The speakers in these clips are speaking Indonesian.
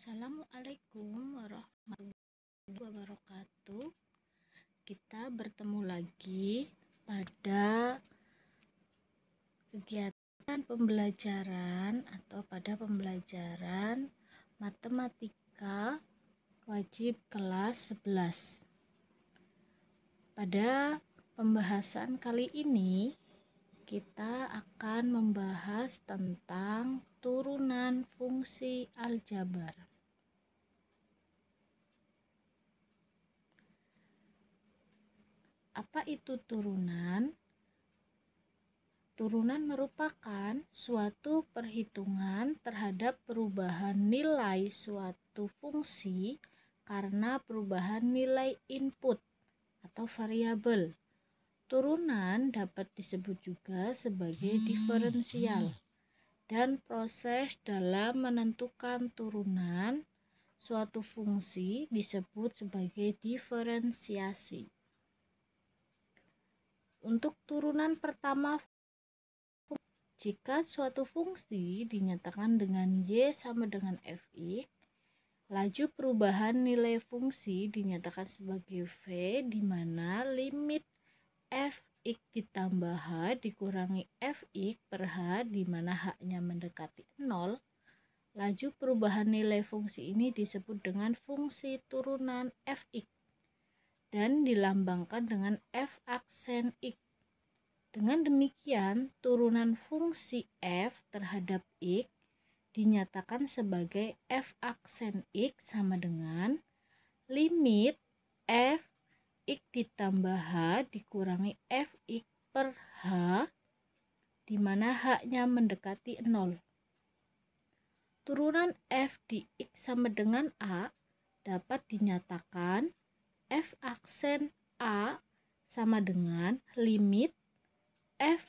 Assalamualaikum warahmatullahi wabarakatuh. Kita bertemu lagi pada kegiatan pembelajaran atau pada pembelajaran matematika wajib kelas 11. Pada pembahasan kali ini kita akan membahas tentang turunan fungsi aljabar. Apa itu turunan? Turunan merupakan suatu perhitungan terhadap perubahan nilai suatu fungsi karena perubahan nilai input atau variabel. Turunan dapat disebut juga sebagai diferensial, dan proses dalam menentukan turunan suatu fungsi disebut sebagai diferensiasi. Untuk turunan pertama, jika suatu fungsi dinyatakan dengan Y sama dengan Fx, laju perubahan nilai fungsi dinyatakan sebagai V, di mana limit Fx ditambah H dikurangi Fx per H, di mana H-nya mendekati 0, laju perubahan nilai fungsi ini disebut dengan fungsi turunan Fx dan dilambangkan dengan F aksen X. Dengan demikian, turunan fungsi F terhadap X dinyatakan sebagai F aksen X sama dengan limit F X ditambah H dikurangi Fx per H, di mana H-nya mendekati 0. Turunan F di X sama dengan A dapat dinyatakan F aksen A sama dengan limit F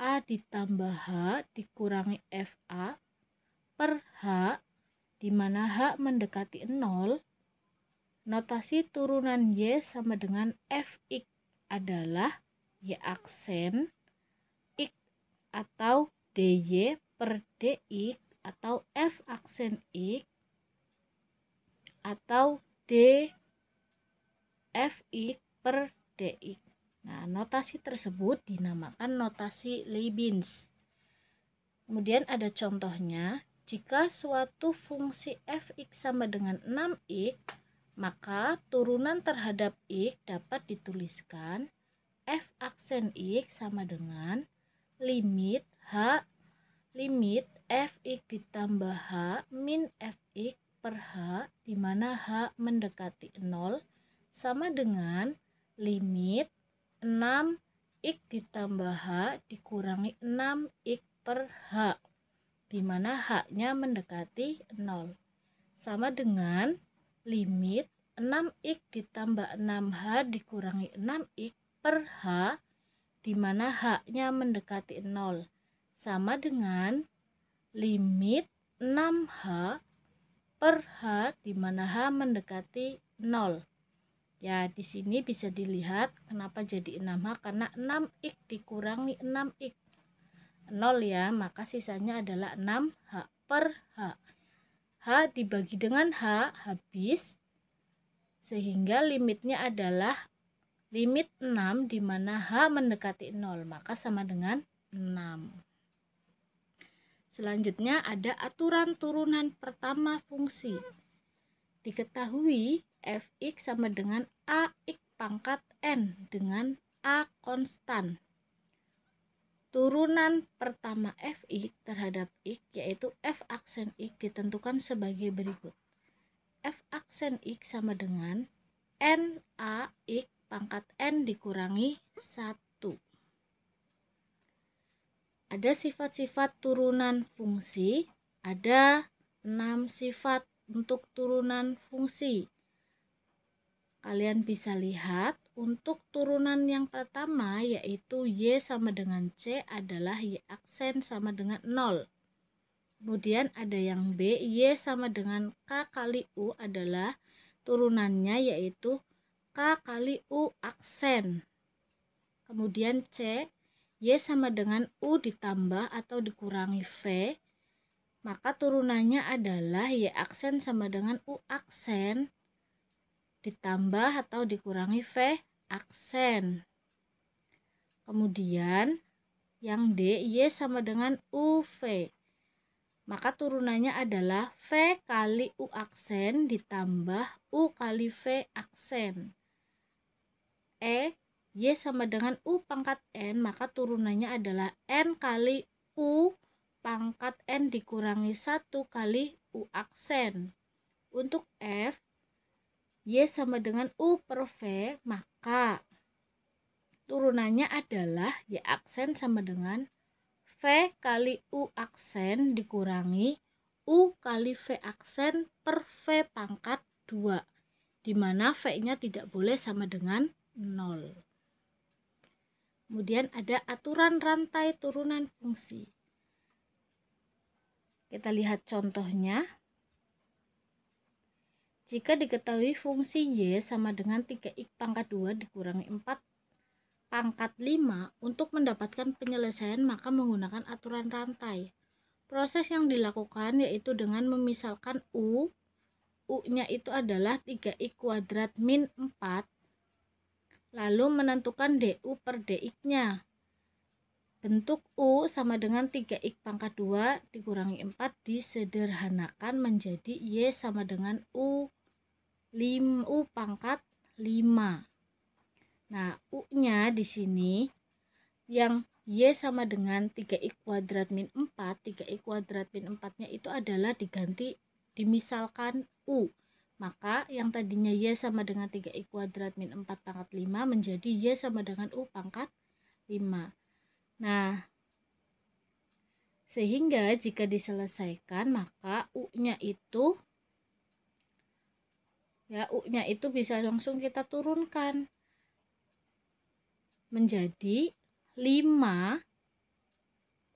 A ditambah H dikurangi FA per H, di mana H mendekati 0. Notasi turunan Y sama dengan Fx adalah Y aksen X atau dy per dx atau F aksen X atau d Fx per dx. Nah, notasi tersebut dinamakan notasi Leibniz. Kemudian ada contohnya, jika suatu fungsi Fx sama dengan 6x, maka turunan terhadap X dapat dituliskan F aksen X sama dengan limit Fx ditambah H min Fx per H, di mana H mendekati 0, sama dengan limit 6x ditambah H dikurangi 6x per H, di mana H-nya mendekati 0, sama dengan limit 6x ditambah 6H dikurangi 6x per H, di mana H-nya mendekati 0, sama dengan limit 6H per H, di mana H mendekati 0. Ya, di sini bisa dilihat kenapa jadi 6H, karena 6x dikurangi 6x 0 ya, maka sisanya adalah 6H per H. H dibagi dengan H habis, sehingga limitnya adalah limit 6, di mana H mendekati 0, maka sama dengan 6. Selanjutnya ada aturan turunan pertama fungsi. Diketahui Fx sama dengan Ax pangkat N dengan A konstan. Turunan pertama Fx terhadap X yaitu F aksen X ditentukan sebagai berikut. F aksen X sama dengan N-Ax pangkat N dikurangi 1. Ada sifat-sifat turunan fungsi, ada 6 sifat untuk turunan fungsi. Kalian bisa lihat untuk turunan yang pertama yaitu Y sama dengan C adalah Y aksen sama dengan 0. Kemudian ada yang B, Y sama dengan K kali U adalah turunannya yaitu K kali U aksen. Kemudian C, Y sama dengan U ditambah atau dikurangi V maka turunannya adalah Y aksen sama dengan U aksen ditambah atau dikurangi V aksen. Kemudian yang D, Y sama dengan UV. Maka turunannya adalah V kali U aksen ditambah U kali V aksen. Y sama dengan U pangkat N, maka turunannya adalah N kali U pangkat N dikurangi 1 kali U aksen. Untuk F, Y sama dengan U per V, maka turunannya adalah Y aksen sama dengan V kali U aksen dikurangi U kali V aksen per V pangkat 2, di mana V-nya tidak boleh sama dengan 0. Kemudian ada aturan rantai turunan fungsi. Kita lihat contohnya. Jika diketahui fungsi Y sama dengan 3x pangkat 2 dikurangi 4 pangkat 5 untuk mendapatkan penyelesaian, maka menggunakan aturan rantai. Proses yang dilakukan yaitu dengan memisalkan U-nya itu adalah 3x kuadrat min 4, lalu menentukan DU per DX-nya. Bentuk U sama dengan 3x pangkat 2 dikurangi 4 disederhanakan menjadi Y sama dengan U pangkat 5. Nah, U-nya di sini yang Y sama dengan 3x kuadrat min 4, 3x kuadrat min 4-nya itu adalah diganti dimisalkan U. Maka yang tadinya Y sama dengan 3x kuadrat min 4 pangkat 5 menjadi Y sama dengan U pangkat 5. Nah, sehingga jika diselesaikan maka U-nya itu bisa langsung kita turunkan menjadi 5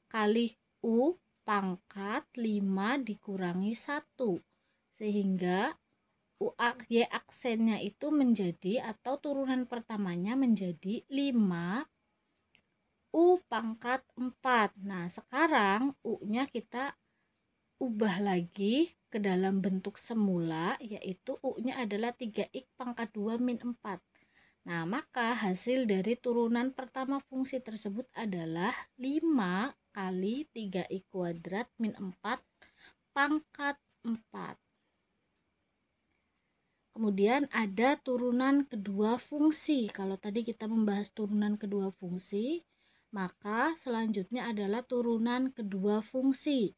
kali U pangkat 5 dikurangi 1, sehingga Y aksennya itu menjadi, atau turunan pertamanya menjadi 5 U pangkat 4. Nah, sekarang U-nya kita ubah lagi ke dalam bentuk semula, yaitu U-nya adalah 3x pangkat 2 min 4. Nah, maka hasil dari turunan pertama fungsi tersebut adalah 5 kali 3x kuadrat min 4 pangkat 4. Kemudian ada turunan kedua fungsi. Kalau tadi kita membahas turunan kedua fungsi, maka selanjutnya adalah turunan kedua fungsi.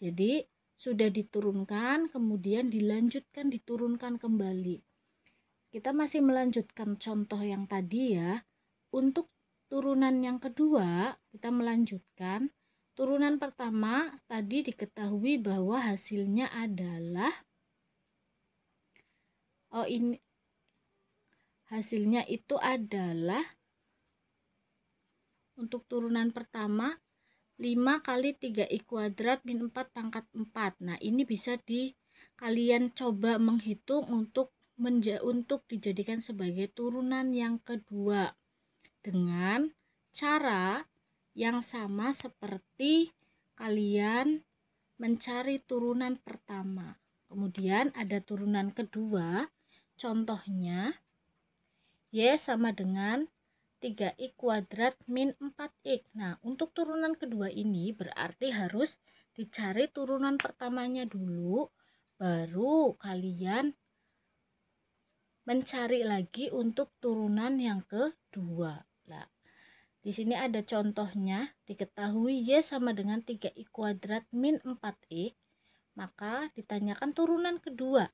Jadi, sudah diturunkan, kemudian diturunkan kembali. Kita masih melanjutkan contoh yang tadi ya. Untuk turunan yang kedua, kita melanjutkan. Turunan pertama tadi diketahui bahwa hasilnya adalah hasilnya itu adalah, untuk turunan pertama 5 kali 3x kuadrat min 4 pangkat 4. Nah, ini bisa kalian coba menghitung untuk dijadikan sebagai turunan yang kedua dengan cara yang sama seperti kalian mencari turunan pertama. Kemudian ada turunan kedua, contohnya Y sama dengan 3x kuadrat min 4x. Nah, untuk turunan kedua ini berarti harus dicari turunan pertamanya dulu, baru kalian mencari lagi untuk turunan yang kedua. Nah, di sini ada contohnya, diketahui Y sama dengan 3x kuadrat min 4x, maka ditanyakan turunan kedua.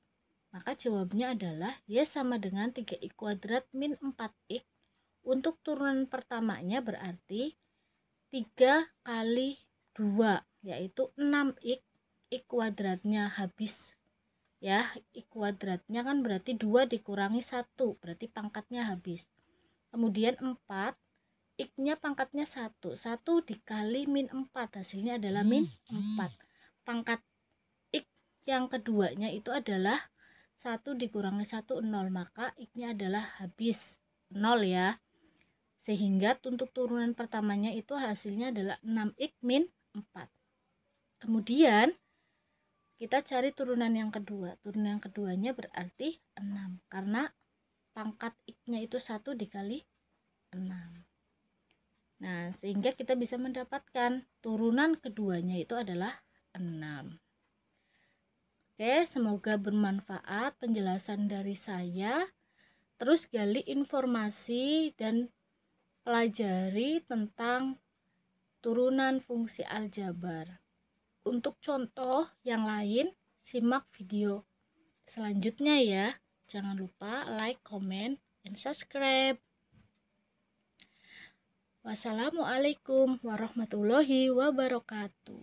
Maka jawabannya adalah Y sama dengan 3x kuadrat min 4x. Untuk turunan pertamanya berarti 3 kali 2, yaitu 6x, x kuadratnya habis. Ya, x kuadratnya kan berarti 2 dikurangi 1, berarti pangkatnya habis. Kemudian 4, x-nya pangkatnya 1 dikali min 4, hasilnya adalah min 4. Pangkat x yang keduanya itu adalah 1 dikurangi 1, 0, maka x-nya adalah habis 0 ya. Sehingga untuk turunan pertamanya itu hasilnya adalah 6x min 4. Kemudian kita cari turunan yang kedua. Turunan yang keduanya berarti 6, karena pangkat X-nya itu 1 dikali 6. Nah, sehingga kita bisa mendapatkan turunan keduanya itu adalah 6. Oke, semoga bermanfaat penjelasan dari saya. Terus gali informasi dan pelajari tentang turunan fungsi aljabar. Untuk contoh yang lain, simak video selanjutnya ya. Jangan lupa like, comment, dan subscribe. Wassalamualaikum warahmatullahi wabarakatuh.